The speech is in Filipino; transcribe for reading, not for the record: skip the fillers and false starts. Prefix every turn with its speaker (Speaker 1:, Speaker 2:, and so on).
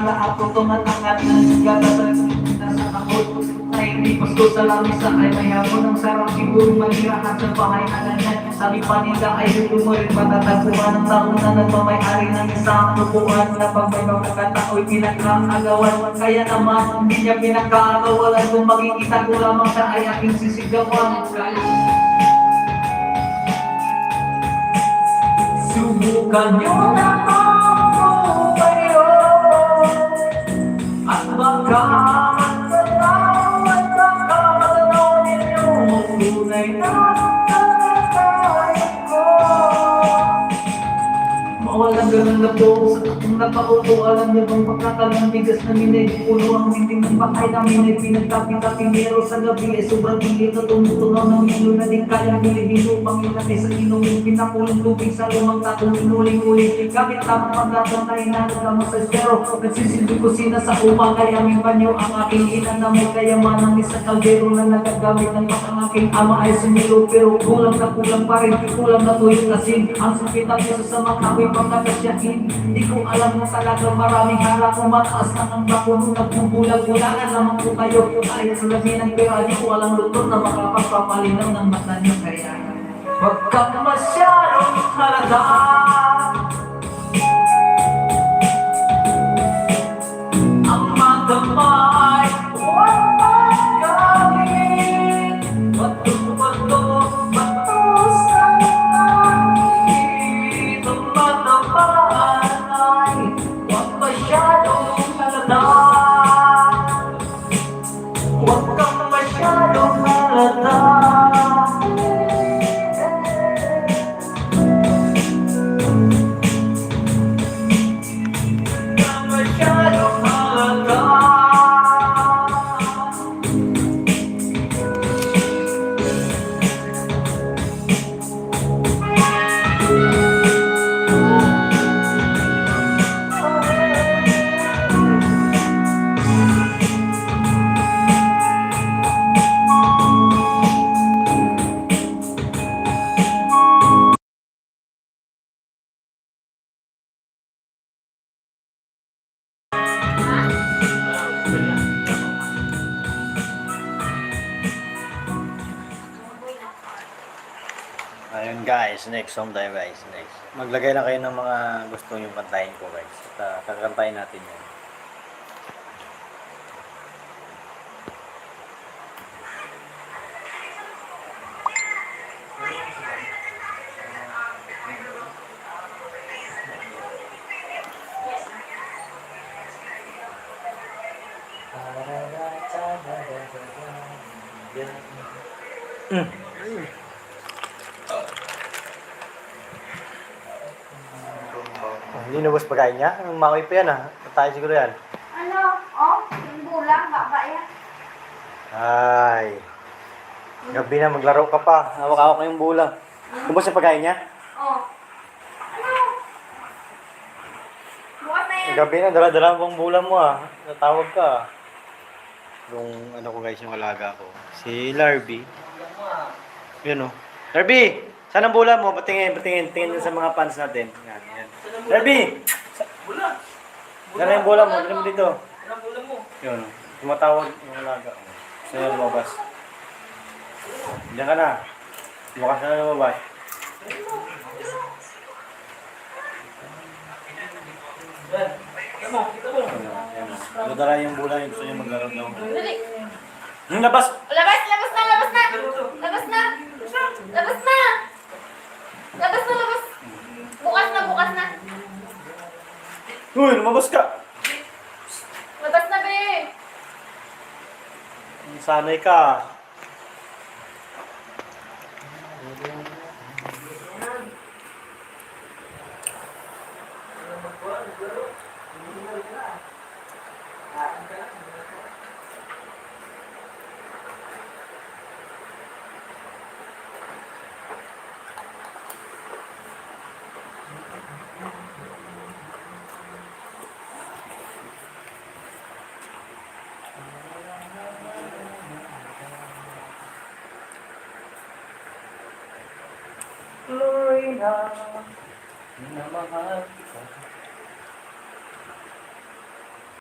Speaker 1: Ako tumatangat ng gata sa takot ay hindi gusto sa lamisa ay mayroon ng sarap siguro malirahan sa bahay na ganyan. Sabi pa nila ay lumurin matatagpuan ng taon na nagmamayari ng isang lupuan na pag may magkakatao'y pinagkakagawan. Kaya naman hindi niya pinagkakagawalan kung makikita ko lamang siya ay aking sisigawan. Subukan nyo na ako kayo at baka matanaw ninyo tunay na kalagayan ko. Mawalang ganun na po sa takong nakaupo. Alam niyo bang pagkakalang bigas na minay puno ang minting ng bakay namin ay pinagtapi-tapinero sa gabi ay sobrang pilit na tumutunaw ng ilo na di kayang bilibilo pangilati sa inumin pinakulong tubig sa lumang tatong inuling-uling gamit tamang pagkatang na hinanod lamang sa estero nagsisilbi kusina sa umaga yamin panyo ang aking ina na may kayaman ng isang kaldero na nagagamit ng ang aking ama ay sumilo pero kulang na kulang pa rin kulang na tuyong asin ang sakit ang isa sa mga ako'y pagkakasyahin di ko alam na talaga maraming harap kung mataas na ang bakuno nagbubulag-bulagan lamang po kayo kahit sa labi ng pera di ko walang luto na makapagpapalinaw ng mata niyo kaya wag kang masyadong halata. Ang matamay huwag magkamit bato-bato bato sa langit. Ang matamay huwag masyadong halata. Huwag kang masyadong halata.
Speaker 2: Ayun guys, next song tayo guys, next. Maglagay lang kayo ng mga gusto nyo kantahin ko guys. At kakantahin natin yun. Hindi na boss pagkain niya. Ang makoy pa yan Tayo siguro yan.
Speaker 3: Ano? Oh, yung bulang, baba yan.
Speaker 2: Ay. Gabi na maglaro ka pa. Hawak-hawak na yung bulang. Ubos yung pagkain niya?
Speaker 3: Oh. Ano? Bukas na yan.
Speaker 2: Gabi na, dala-dala mo ang bulang mo Natawag ka Yung ano ko guys, yung alaga ko. Si Larby. Yun Larby! Saan ang bulang mo? Patingin sa mga fans natin. Yan. Larby! Dala yung bulang mo, dala mo dito.
Speaker 1: Anong bulang mo?
Speaker 2: Yun, tumatawag yung alaga. Sa'yo lumabas. Diyan ka na. Bukas na lumabas. Yan. Dala yung bulang yung gusto niya maglaro daw.
Speaker 3: Dali.
Speaker 2: Labas!
Speaker 3: Labas na! Labas na! Labas na! Labas na! Labas na! Labas! Bukas na!
Speaker 2: Uy, lumabas ka!
Speaker 3: Labas na, be!
Speaker 2: Sanay ka.
Speaker 1: Tuloy na minamahal